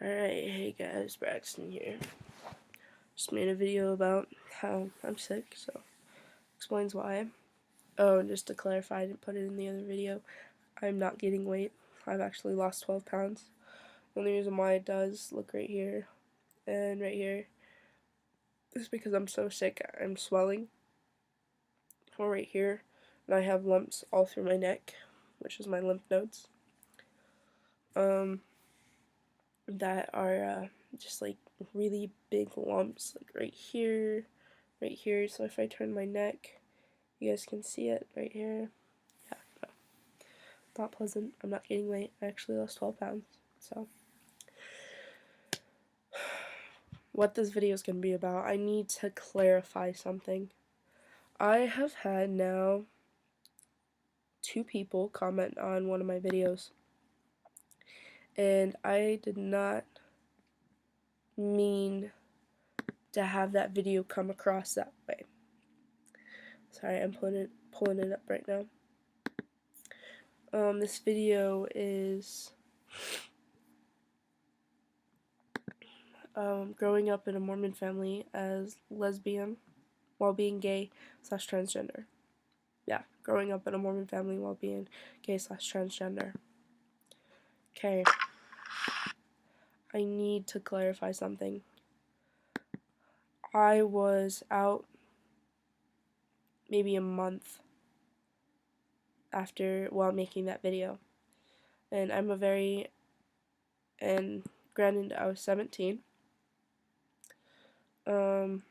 Alright, hey guys, Braxton here. Just made a video about how I'm sick, so explains why. Oh, and just to clarify, I didn't put it in the other video, I'm not gaining weight. I've actually lost 12 pounds. The only reason why it does look right here and right here is because I'm so sick. I'm swelling right here, and I have lumps all through my neck, which is my lymph nodes. That are just like really big lumps, like right here. So if I turn my neck, you guys can see it right here. Yeah, no, not pleasant. I'm not gaining weight. I actually lost 12 pounds. So, what this video is going to be about, I need to clarify something. I have had now 2 people comment on one of my videos, and I did not mean to have that video come across that way. Sorry, I'm pulling it up right now. This video is growing up in a Mormon family as lesbian while being gay / transgender. Yeah, growing up in a Mormon family while being gay / transgender. Okay, I need to clarify something. I was out maybe a month after while making that video, and granted I was 17. And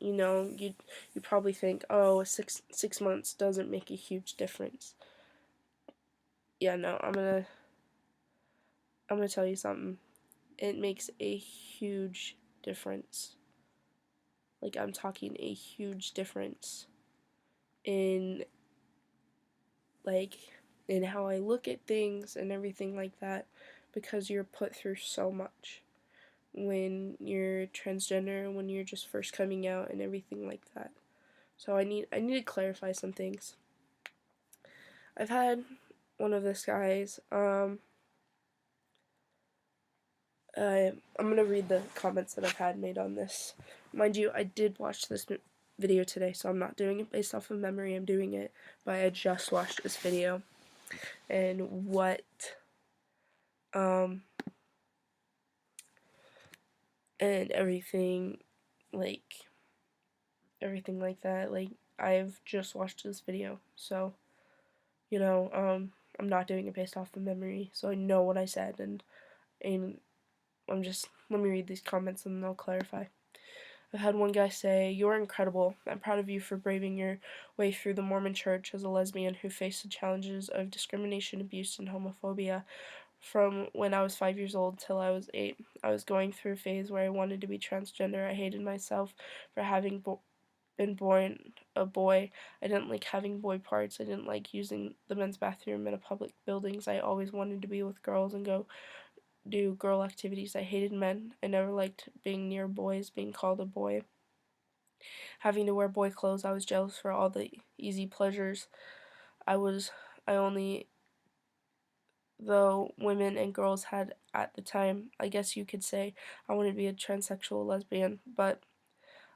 you know, you probably think, oh, six months doesn't make a huge difference. Yeah, no, I'm gonna tell you something. It makes a huge difference. Like, I'm talking a huge difference in in how I look at things and everything like that, because you're put through so much when you're transgender, when you're just first coming out and everything like that. So I need to clarify some things. I've had one of this guys, I'm gonna read the comments that I've had made on this. Mind you, I did watch this video today, so I'm not doing it based off of memory, I'm doing it, but I just watched this video, and and everything like that, I've just watched this video, so, you know, I'm not doing it based off of memory, so I know what I said, and let me read these comments and then I'll clarify. I've had one guy say, "You're incredible. I'm proud of you for braving your way through the Mormon church as a lesbian who faced the challenges of discrimination, abuse, and homophobia from when I was 5 years old till I was 8. I was going through a phase where I wanted to be transgender. I hated myself for having been born a boy. I didn't like having boy parts. I didn't like using the men's bathroom in a public buildings. I always wanted to be with girls and go do girl activities. I hated men. I never liked being near boys, being called a boy. Having to wear boy clothes, I was jealous for all the easy pleasures I only, though women and girls had at the time. I guess you could say I wanted to be a transsexual lesbian, but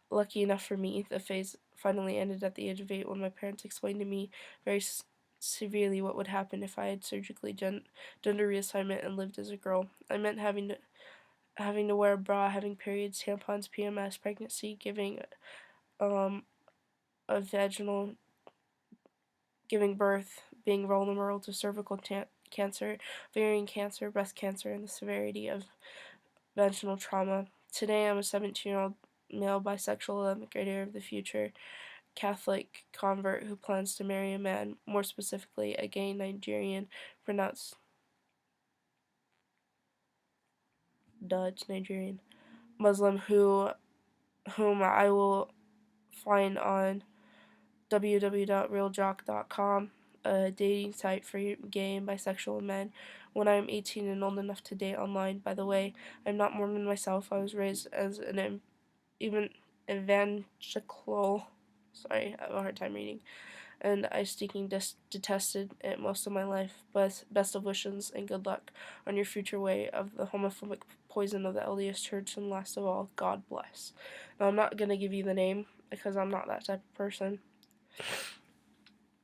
lucky enough for me, the phase finally ended at the age of 8 when my parents explained to me very severely what would happen if I had surgically done a reassignment and lived as a girl. I meant having to wear a bra, having periods, tampons, PMS, pregnancy, a vaginal, giving birth, being vulnerable to cervical cancer, ovarian cancer, breast cancer, and the severity of vaginal trauma. Today, I'm a 17-year-old male bisexual immigrator of the future, Catholic convert who plans to marry a man, more specifically a gay Nigerian, pronounced Dutch Nigerian, Muslim whom I will find on www.realjock.com, a dating site for gay and bisexual men, when I am 18 and old enough to date online. By the way, I'm not Mormon myself. I was raised as an evangelical, sorry, I have a hard time reading, and I stinking detested it most of my life. But best of wishes and good luck on your future way of the homophobic poison of the LDS Church, and last of all, God bless. Now, I'm not going to give you the name because I'm not that type of person.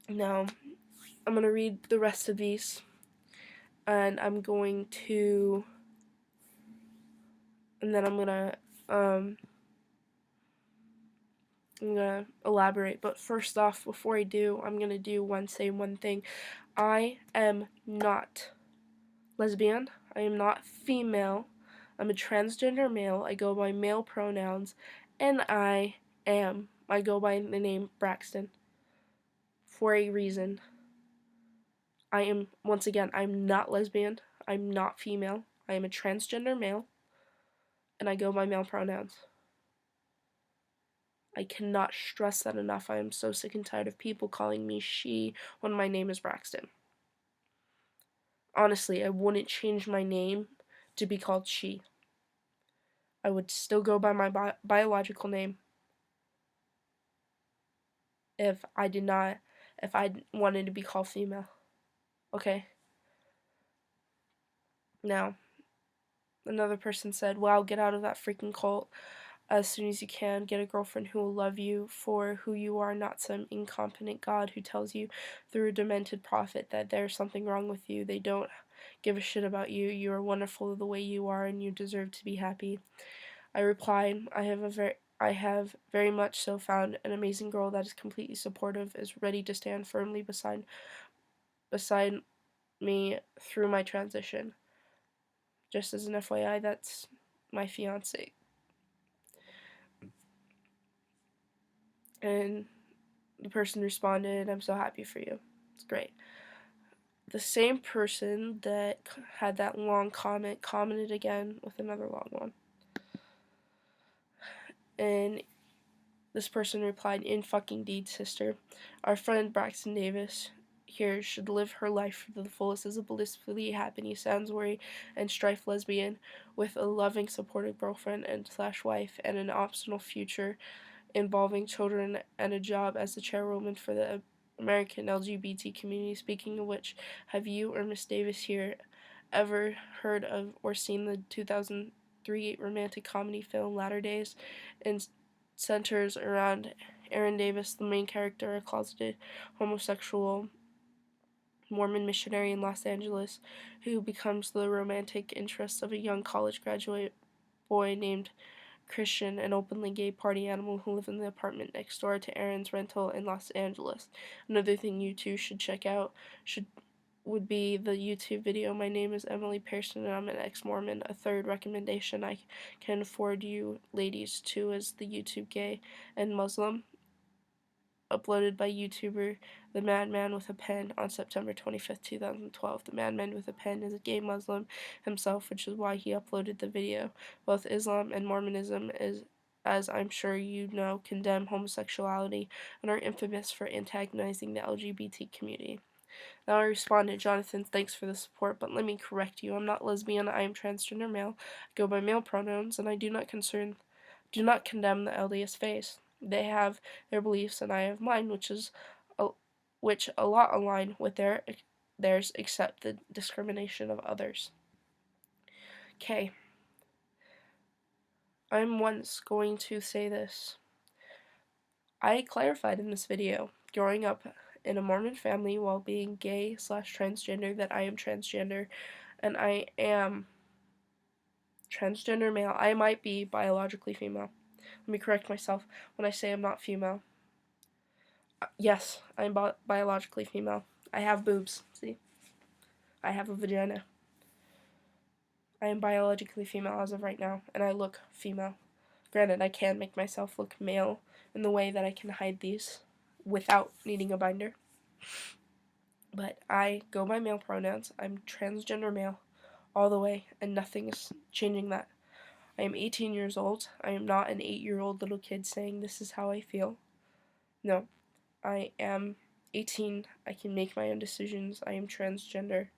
Now, I'm going to read the rest of these, and I'm going to, and then I'm gonna elaborate. But first off, before I do, I'm gonna say one thing. I am not lesbian. I am not female. I'm a transgender male. I go by male pronouns, and I go by the name Braxton for a reason. I am, once again, I'm not lesbian. I'm not female. I am a transgender male, and I go by male pronouns. I cannot stress that enough. I am so sick and tired of people calling me she when my name is Braxton. Honestly, I wouldn't change my name to be called she. I would still go by my biological name if I wanted to be called female. Okay? Now, another person said, wow, get out of that freaking cult as soon as you can. Get a girlfriend who will love you for who you are, not some incompetent god who tells you through a demented prophet that there's something wrong with you. They don't give a shit about you. You are wonderful the way you are, and you deserve to be happy. I replied, I have very much so found an amazing girl that is completely supportive, is ready to stand firmly beside me through my transition. Just as an FYI, that's my fiance. And the person responded, I'm so happy for you. It's great. The same person that had that long comment commented again with another long one. And this person replied, in fucking deed, sister. Our friend Braxton Davis here should live her life to the fullest as a blissfully happy, sans-worry, and strife lesbian with a loving, supportive girlfriend and / wife and an optional future involving children and a job as the chairwoman for the American LGBT community. Speaking of which, have you or Miss Davis here ever heard of or seen the 2003 romantic comedy film Latter Days? And centers around Aaron Davis, the main character, a closeted homosexual Mormon missionary in Los Angeles, who becomes the romantic interest of a young college graduate boy named Christian, an openly gay party animal who lives in the apartment next door to Aaron's rental in Los Angeles. Another thing you two should check out would be the YouTube video, My Name is Emily Pearson and I'm an ex-Mormon. A third recommendation I can afford you ladies to is the YouTube Gay and Muslim, uploaded by YouTuber The Madman with a Pen on September 25th, 2012. The Madman with a Pen is a gay Muslim himself, which is why he uploaded the video. Both Islam and Mormonism as I'm sure you know, condemn homosexuality and are infamous for antagonizing the LGBT community. Now I responded, Jonathan, thanks for the support, but let me correct you. I'm not lesbian, I am transgender male, I go by male pronouns, and I do not condemn the LDS faith. They have their beliefs and I have mine, which a lot align with theirs except the discrimination of others. Okay. I'm once going to say this. I clarified in this video, growing up in a Mormon family while being gay / transgender, that I am transgender and I am transgender male. I might be biologically female. Let me correct myself when I say I'm not female. Yes, I'm biologically female. I have boobs. See? I have a vagina. I am biologically female as of right now, and I look female. Granted, I can make myself look male in the way that I can hide these without needing a binder. But I go by male pronouns. I'm transgender male all the way, and nothing is changing that. I am 18 years old. I am not an 8-year-old little kid saying this is how I feel. No, I am 18. I can make my own decisions. I am transgender.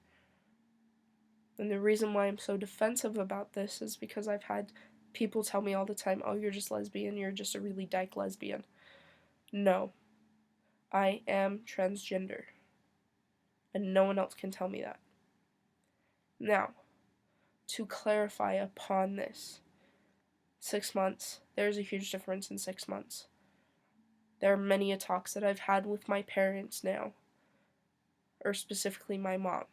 And the reason why I'm so defensive about this is because I've had people tell me all the time, oh, you're just lesbian, you're just a really dyke lesbian. No. I am transgender, and no one else can tell me that. Now, to clarify upon this, 6 months, there's a huge difference in 6 months. There are many talks that I've had with my parents now, or specifically my mom,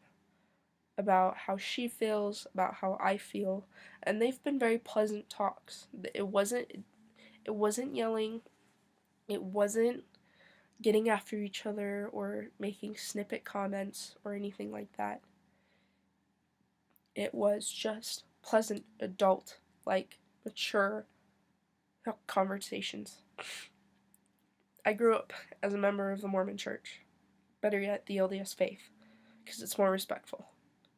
about how she feels, about how I feel, and they've been very pleasant talks. It wasn't yelling, it wasn't getting after each other or making snippet comments or anything like that. It was just pleasant, adult, like mature conversations. I grew up as a member of the Mormon Church, better yet, the LDS faith, because it's more respectful.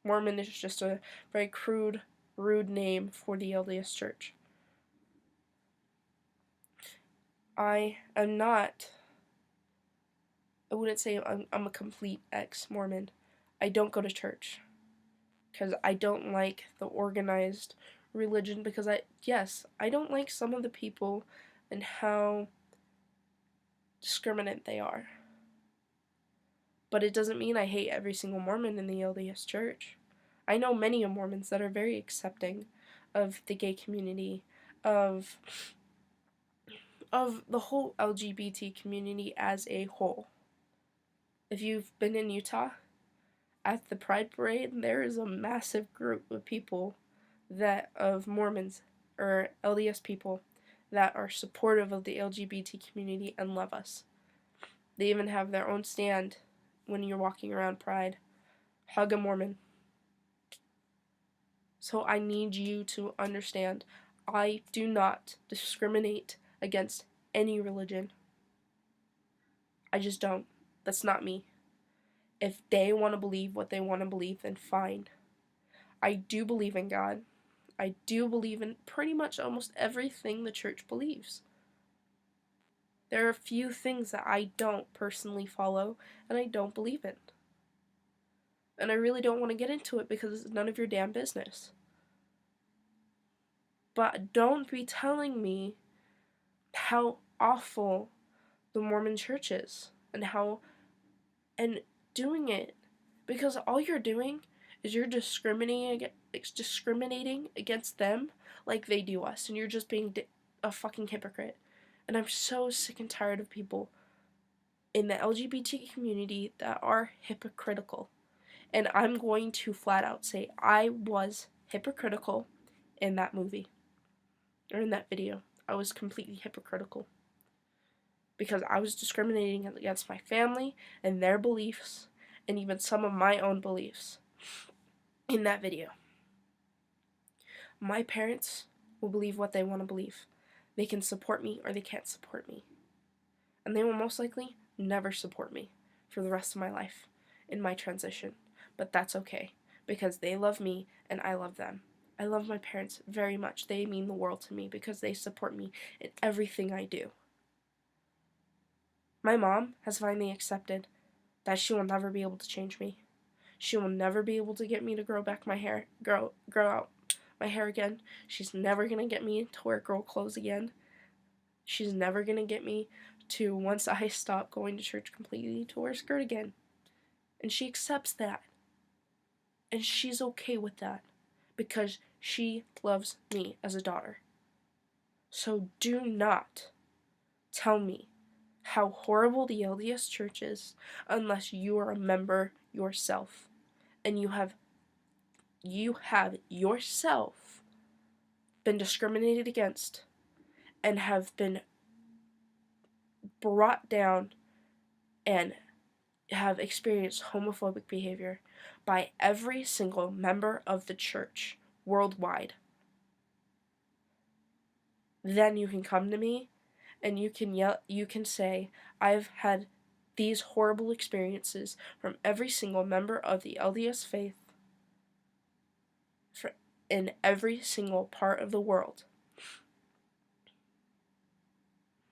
Mormon is just a very crude, rude name for the LDS Church. I wouldn't say I'm a complete ex-Mormon. I don't go to church because I don't like the organized religion, because I don't like some of the people and how discriminant they are. But it doesn't mean I hate every single Mormon in the LDS Church. I know many Mormons that are very accepting of the gay community, of the whole LGBT community as a whole. If you've been in Utah, at the Pride Parade, there is a massive group of people of Mormons or LDS people that are supportive of the LGBT community and love us. They even have their own stand when you're walking around Pride. Hug a Mormon. So I need you to understand, I do not discriminate against any religion. I just don't. That's not me. If they want to believe what they want to believe, then fine. I do believe in God. I do believe in pretty much almost everything the church believes. There are a few things that I don't personally follow and I don't believe in. And I really don't want to get into it because it's none of your damn business. But don't be telling me how awful the Mormon church is and doing it, because all you're doing is you're discriminating against them like they do us, and you're just being a fucking hypocrite. And I'm so sick and tired of people in the LGBT community that are hypocritical. And I'm going to flat out say I was hypocritical in that movie, or in that video. I was completely hypocritical, because I was discriminating against my family and their beliefs, and even some of my own beliefs in that video. My parents will believe what they want to believe. They can support me or they can't support me. And they will most likely never support me for the rest of my life in my transition. But that's okay, because they love me and I love them. I love my parents very much. They mean the world to me because they support me in everything I do. My mom has finally accepted that she will never be able to change me. She will never be able to get me to grow out my hair again. She's never going to get me to wear girl clothes again. She's never going to get me to, once I stop going to church completely, to wear a skirt again. And she accepts that. And she's okay with that, because she loves me as a daughter. So do not tell me how horrible the LDS Church is unless you are a member yourself, and you have yourself been discriminated against and have been brought down and have experienced homophobic behavior by every single member of the church worldwide. Then you can come to me and you can say, I've had these horrible experiences from every single member of the LDS faith in every single part of the world.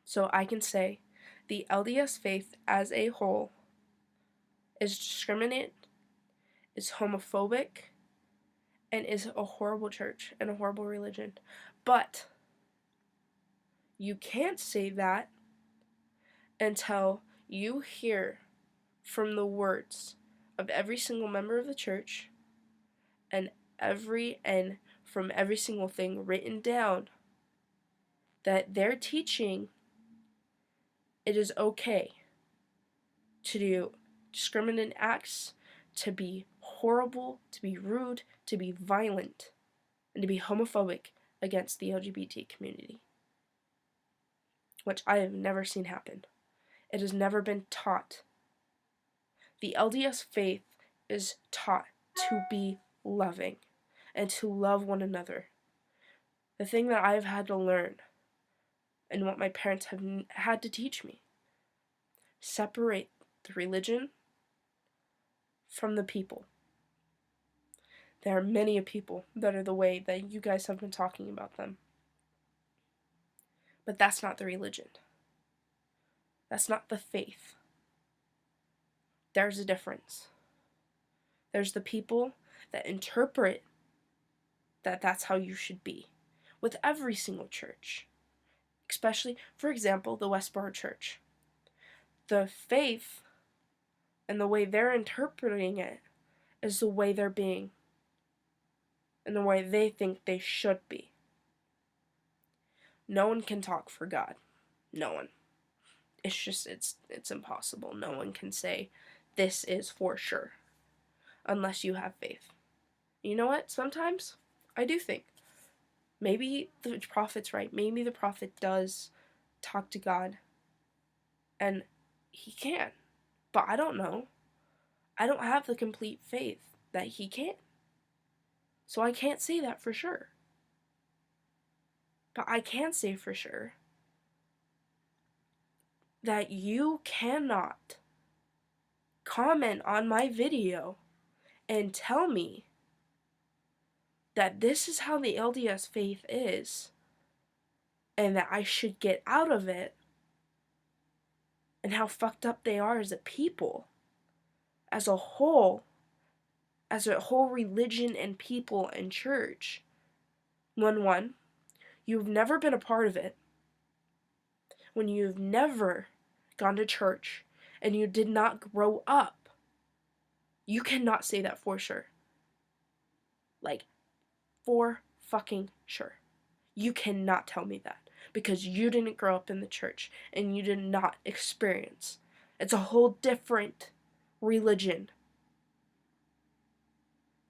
So I can say the LDS faith as a whole is discriminate, is homophobic, and is a horrible church and a horrible religion. But you can't say that until you hear from the words of every single member of the church and from every single thing written down that they're teaching it is okay to do discriminant acts, to be horrible, to be rude, to be violent, and to be homophobic against the LGBT community, which I have never seen happen. It has never been taught. The LDS faith is taught to be loving and to love one another. The thing that I've had to learn and what my parents have had to teach me, separate the religion from the people. There are many people that are the way that you guys have been talking about them. But that's not the religion. That's not the faith. There's a difference. There's the people that interpret that that's how you should be. With every single church. Especially, for example, the Westboro Church. The faith and the way they're interpreting it is the way they're being. And the way they think they should be. No one can talk for God. No one. It's impossible. No one can say, this is for sure. Unless you have faith. You know what? Sometimes I do think maybe the prophet's right. Maybe the prophet does talk to God. And he can. But I don't know. I don't have the complete faith that he can. So I can't say that for sure. But I can say for sure that you cannot comment on my video and tell me that this is how the LDS faith is and that I should get out of it and how fucked up they are as a people, as a whole religion and people and church. One, you've never been a part of it. When you've never gone to church and you did not grow up, you cannot say that for sure. Like, for fucking sure. You cannot tell me that because you didn't grow up in the church and you did not experience. It's a whole different religion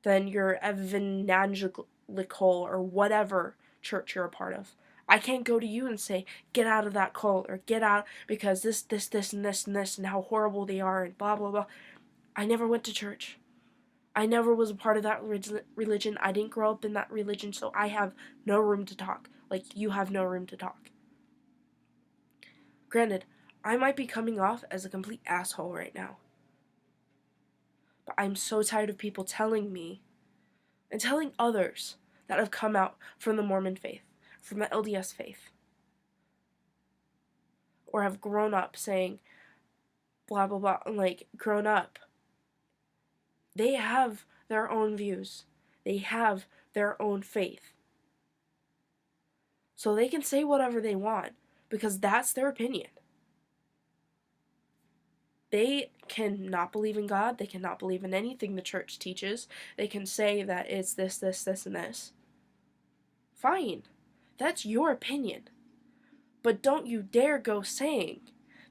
than your evangelical or whatever church you're a part of. I can't go to you and say, get out of that cult or get out because this, and this, and how horrible they are and blah, blah, blah. I never went to church. I never was a part of that religion. I didn't grow up in that religion, so I have no room to talk. Like, you have no room to talk. Granted, I might be coming off as a complete asshole right now. But I'm so tired of people telling me and telling others that have come out from the Mormon faith, from the LDS faith, or have grown up saying blah, blah, blah, like, grown up. They have their own views. They have their own faith. So they can say whatever they want, because that's their opinion. They cannot believe in God. They cannot believe in anything the church teaches. They can say that it's this, and this. Fine. That's your opinion. But don't you dare go saying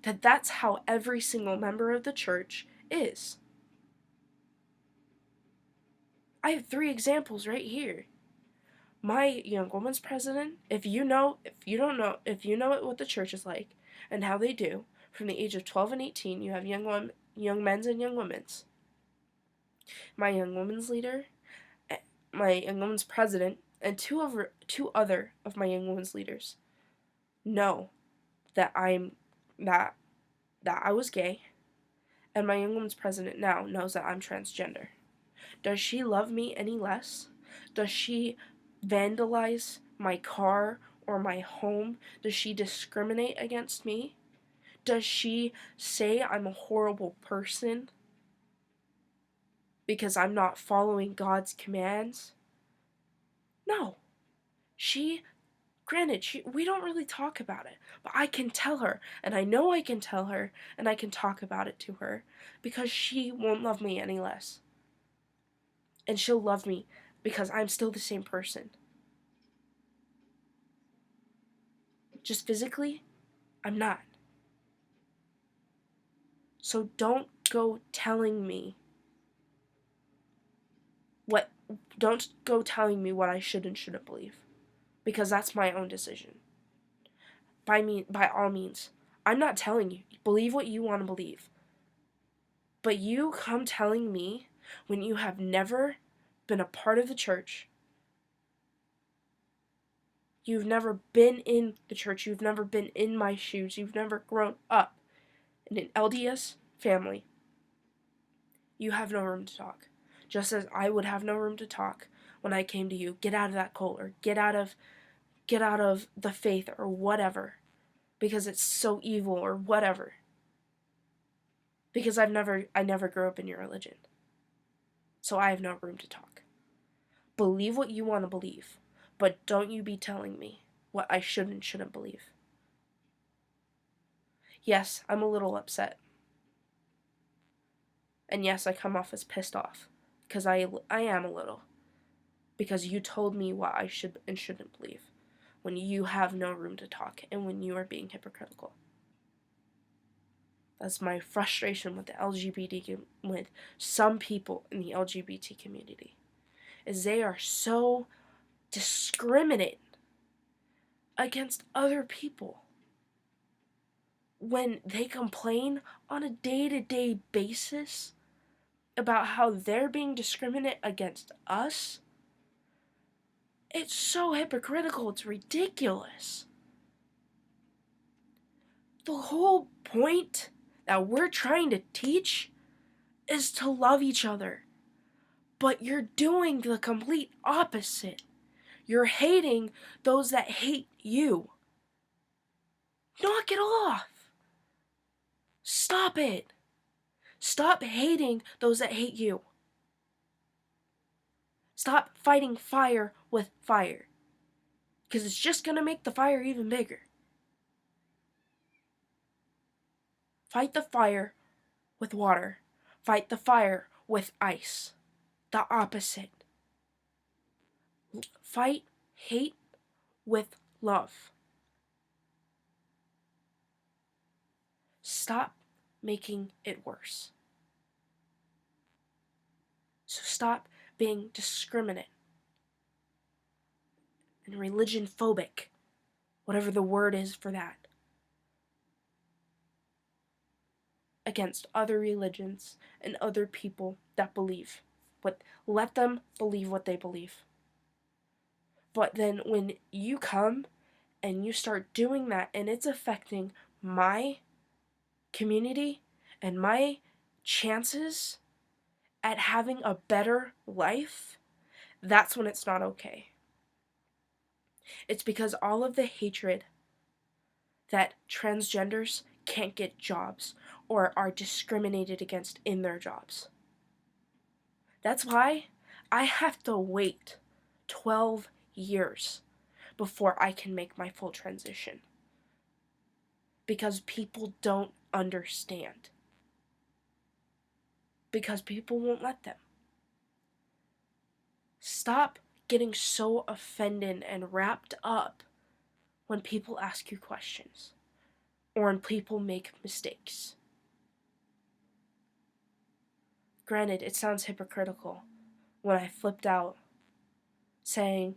that that's how every single member of the church is. I have 3 examples right here. My young woman's president, if you know what the church is like and how they do, from the age of 12 and 18, you have young men's and young women's. My young women's leader, my young women's president, and two other of my young women's leaders know that I was gay, and my young women's president now knows that I'm transgender. Does she love me any less? Does she vandalize my car or my home? Does she discriminate against me? Does she say I'm a horrible person because I'm not following God's commands? No. She Granted, we don't really talk about it, but I can tell her, and I know I can tell her, and I can talk about it to her, because she won't love me any less. And she'll love me because I'm still the same person. Just physically, I'm not. So don't go telling me don't go telling me what I should and shouldn't believe, because that's my own decision. By all means, I'm not telling you. Believe what you want to believe. But you come telling me when you have never been a part of the church, you've never been in the church, you've never been in my shoes, you've never grown up in an LDS family, you have no room to talk. Just as I would have no room to talk when I came to you, get out of that cult, or get out of the faith, or whatever, because it's so evil, or whatever. Because I never grew up in your religion. So I have no room to talk. Believe what you want to believe, but don't you be telling me what I should and shouldn't believe. Yes, I'm a little upset. And yes, I come off as pissed off, because I am a little. Because you told me what I should and shouldn't believe, when you have no room to talk, and when you are being hypocritical. That's my frustration with the with some people in the LGBT community, is they are so discriminate against other people when they complain on a day-to-day basis about how they're being discriminated against us. It's so hypocritical, it's ridiculous. The whole point that we're trying to teach is to love each other. But you're doing the complete opposite. You're hating those that hate you. Knock it off. Stop it. Stop hating those that hate you. Stop fighting fire with fire, because it's just going to make the fire even bigger. Fight the fire with water. Fight the fire with ice. The opposite. Fight hate with love. Stop making it worse. So stop being discriminate and religion phobic, whatever the word is for that, against other religions and other people that believe. But let them believe what they believe. But then when you come and you start doing that, and it's affecting my community and my chances at having a better life, that's when it's not okay. It's because all of the hatred that transgenders can't get jobs or are discriminated against in their jobs. That's why I have to wait 12 years before I can make my full transition. Because people don't understand. Because people won't let them. Stop getting so offended and wrapped up when people ask you questions, or when people make mistakes. Granted, it sounds hypocritical when I flipped out saying,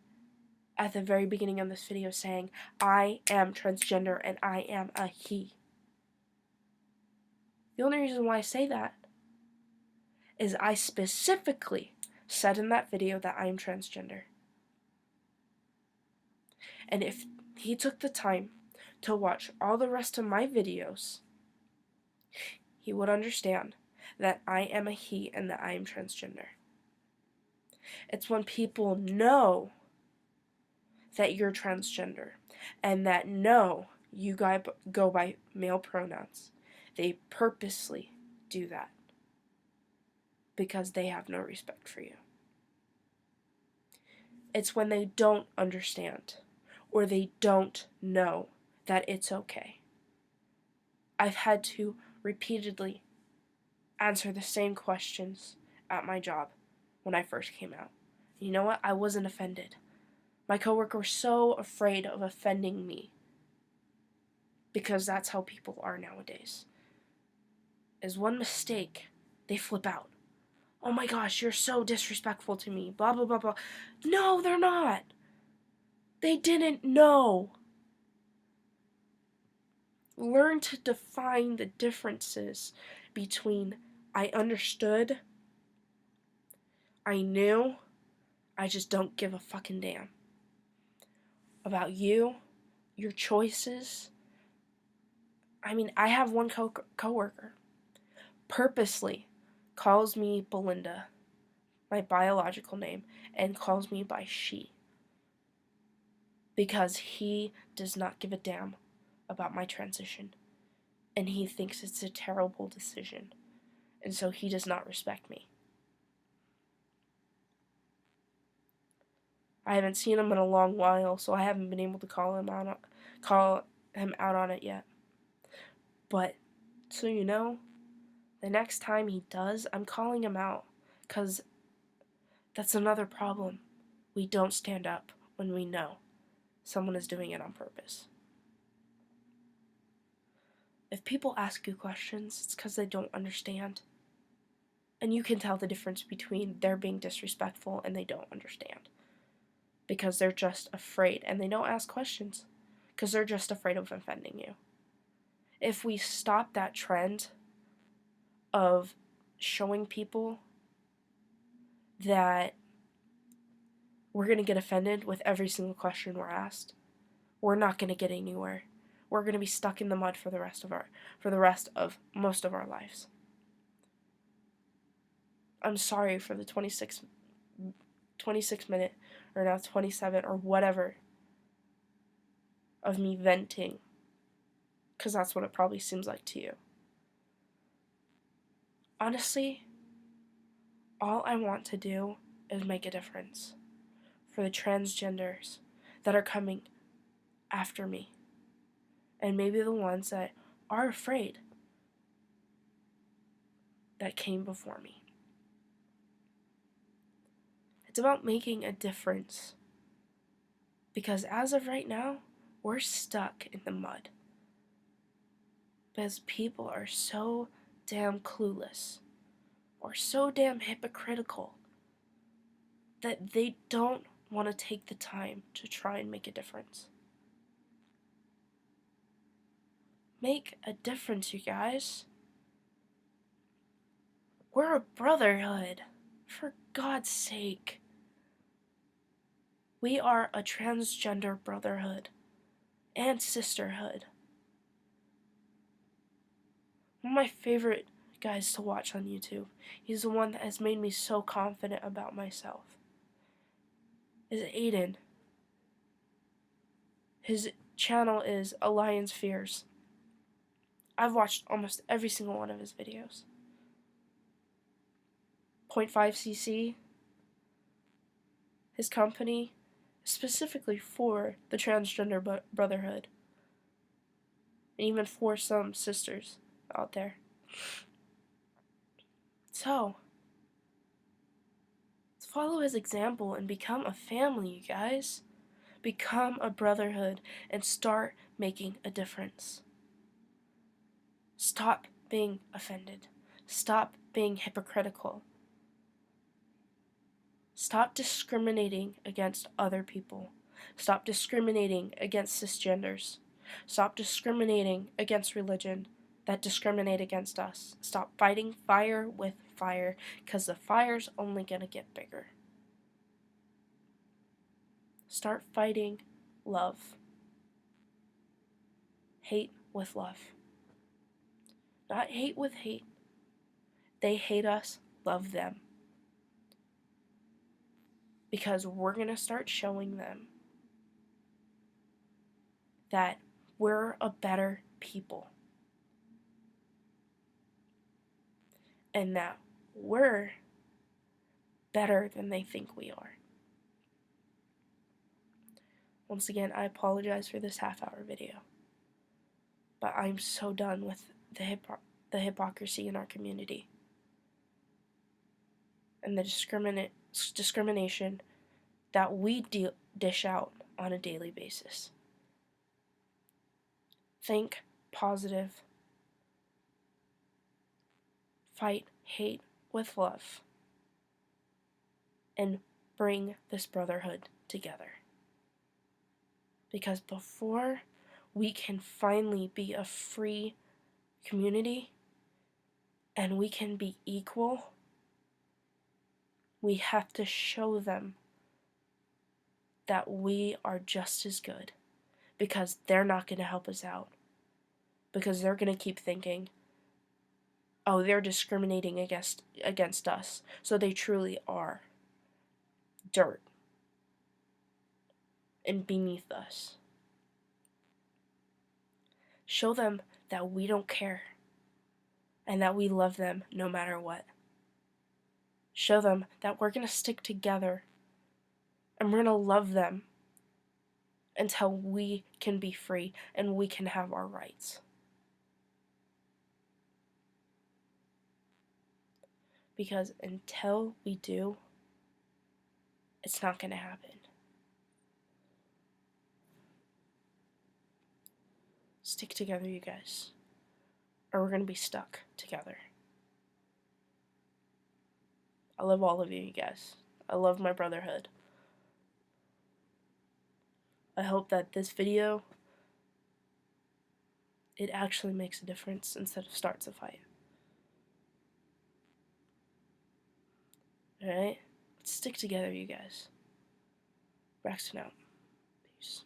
at the very beginning of this video, saying, I am transgender and I am a he. The only reason why I say that is I specifically said in that video that I am transgender. And if he took the time to watch all the rest of my videos, he would understand that I am a he and that I am transgender. It's when people know that you're transgender and that know you go by male pronouns, they purposely do that because they have no respect for you. It's when they don't understand, or they don't know that it's okay. I've had to repeatedly answer the same questions at my job when I first came out. You know what? I wasn't offended. My coworker was so afraid of offending me because that's how people are nowadays. Is one mistake, they flip out. Oh my gosh, you're so disrespectful to me, blah, blah, blah, blah. No, they're not. They didn't know. Learn to define the differences between I understood, I knew, I just don't give a fucking damn about you, your choices. I mean, I have one coworker purposely calls me Belinda, my biological name, and calls me by she, because he does not give a damn about my transition, and he thinks it's a terrible decision, and so he does not respect me. I haven't seen him in a long while, so I haven't been able to call him out on it yet. But so you know, the next time he does, I'm calling him out, because that's another problem. We don't stand up when we know someone is doing it on purpose. If people ask you questions, it's because they don't understand. And you can tell the difference between they're being disrespectful and they don't understand. Because they're just afraid, and they don't ask questions because they're just afraid of offending you. If we stop that trend of showing people that we're going to get offended with every single question we're asked, we're not going to get anywhere. We're going to be stuck in the mud for the rest of most of our lives. I'm sorry for the 26 minute, or now 27, or whatever, of me venting, because that's what it probably seems like to you. Honestly, all I want to do is make a difference for the transgenders that are coming after me, and maybe the ones that are afraid that came before me. It's about making a difference, because as of right now, we're stuck in the mud because people are so damn clueless or so damn hypocritical that they don't want to take the time to try and make a difference. Make a difference, you guys. We're a brotherhood, for God's sake. We are a transgender brotherhood and sisterhood. One of my favorite guys to watch on YouTube, he's the one that has made me so confident about myself, is Aiden. His channel is Alliance Fears. I've watched almost every single one of his videos. 0.5cc, his company, specifically for the transgender brotherhood, and even for some sisters out there. So, let's follow his example and become a family, you guys. Become a brotherhood and start making a difference. Stop being offended. Stop being hypocritical. Stop discriminating against other people. Stop discriminating against cisgenders. Stop discriminating against religion that discriminate against us. Stop fighting fire with fire, because the fire's only going to get bigger. Start fighting love. Hate with love. Not hate with hate. They hate us, love them. Because we're going to start showing them that we're a better people. And that we're better than they think we are. Once again, I apologize for this half-hour video, but I'm so done with the hypocrisy in our community and the discrimination that we dish out on a daily basis. Think positive. Fight hate with love. And bring this brotherhood together. Because before we can finally be a free community and we can be equal, we have to show them that we are just as good, because they're not going to help us out. Because they're going to keep thinking, oh, they're discriminating against us, so they truly are dirt and beneath us. Show them that we don't care and that we love them no matter what. Show them that we're going to stick together and we're going to love them until we can be free and we can have our rights. Because until we do, it's not going to happen. Stick together, you guys, or we're going to be stuck together. I love all of you guys. I love my brotherhood. I hope that this video, it actually makes a difference instead of starts a fight. Alright? Let's stick together, you guys. Braxton out. Peace.